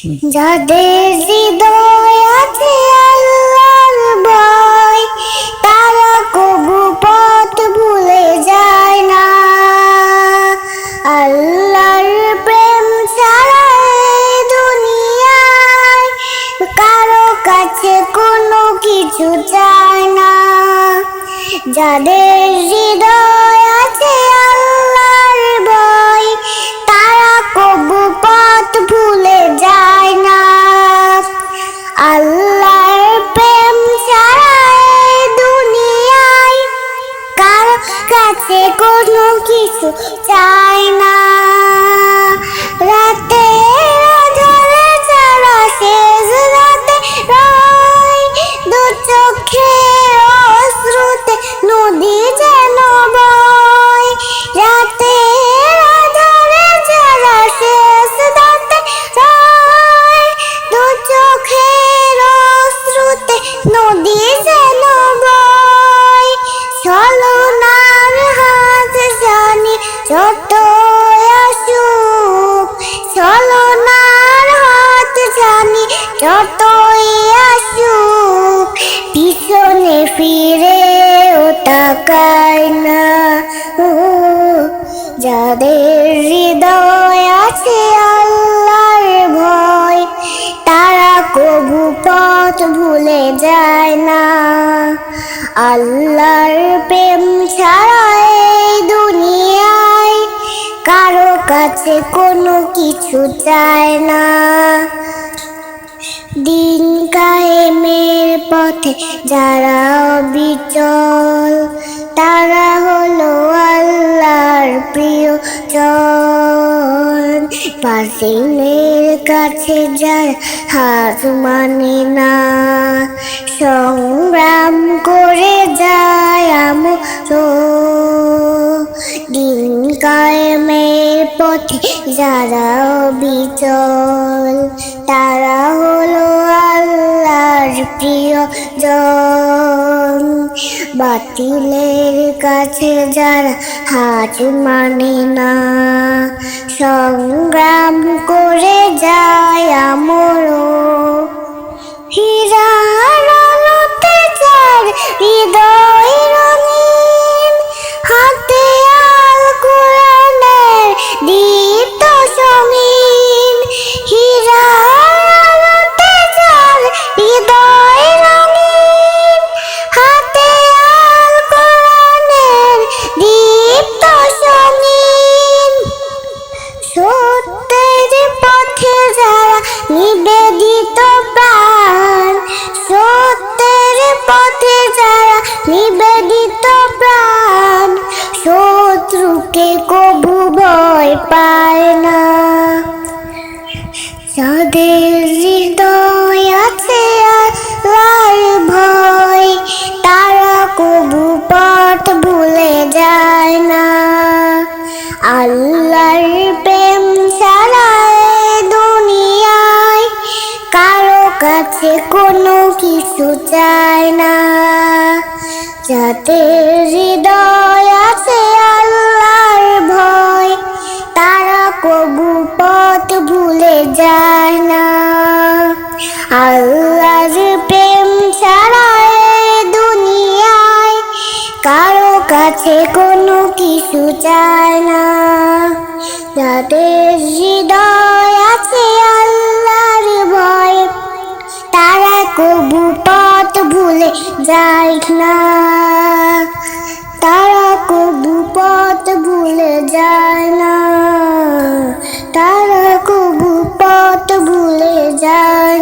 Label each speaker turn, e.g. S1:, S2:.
S1: যাদের হৃদয় আছে আল্লাহর ভয়, তারা কবু পথ ভুলে যায় না। আল্লাহর প্রেম ছাড়া এই দুনিয়ায় কারো কাছে কোনো কিছু চায় না। যাদের হৃদয় আছে আল্লাহর ভয়, তারা কবু পথ ভুলে যায় না। আল্লাহর প্রেম ছাড়া এই দুনিয়ায় কারো কাছে কোনো কিছু চায় না। রাতে আঁধারে যারা শেষ রাতে রয়, দু চোখের অশ্রুতে নদী যেন বয়। রাতে আঁধারে যারা শেষ রাতে রয়, দু চোখের অশ্রুতে নদী যেন বয়। ছলনার হাত জানি যত আসুক, ছলনার হাত জানি যতই আসুক, পিছনে ফিরেও তাকায় না। যাদের হৃদয় আছে আল্লাহর ভয়, তারা কবু পথ ভুলে যায় না। আল্লাহর প্রেম ছাড়া এই দুনিয়ায় কারো কাছে কোনো কিছু চায় না। দিন কায়েমের পথে যারা অবিচল, তারা হলো আল্লাহর প্রিয়জন। পাশিনের কাছে যারা হার মানে না, সংগ্রাম করে যায় আমর। দিন কায়েমের পথে যারা অবিচল, তারা হলো আল্লাহর প্রিয়জন। বাতিলের কাছে যারা হার মানে না, সংগ্রাম করে যায় আমর। হীরার আলোতে যার হৃদয় রঙিন, হাতে আল কোরআনের দীপ্ত সমীন। হীরার আলোতে যার হৃদয় রঙিন, হাতে আল কোরআনের দীপ্ত সমীন। সত্যের পথে যারা নিবেদিত প্রাণ, সত্যের পথে যারা নিবেদিত প্রাণ, শত্রুকে কবু ভয় পায় না। যাদের হৃদয় আছে আল্লাহর ভয়, তারা কবু পথ ভুলে যায় না। আল্লাহর প্রেম ছাড়া এই দুনিয়ায় কারো কাছে কোনো কিছু চায় না। যাদের হৃদয় আছে আল্লাহর ভয়, তারা কবু পথ ভুলে যায় না। আল্লাহর প্রেম ছাড়া এই দুনিয়ায় কারো কাছে কোনো কিছু চায় না। যাদের হৃদয় আছে আল্লাহর ভয়, তারা কবু পথ ভুলে যায় না। তারা কবু পথ ভুলে যায় না। তারা কবু পথ ভুলে যায়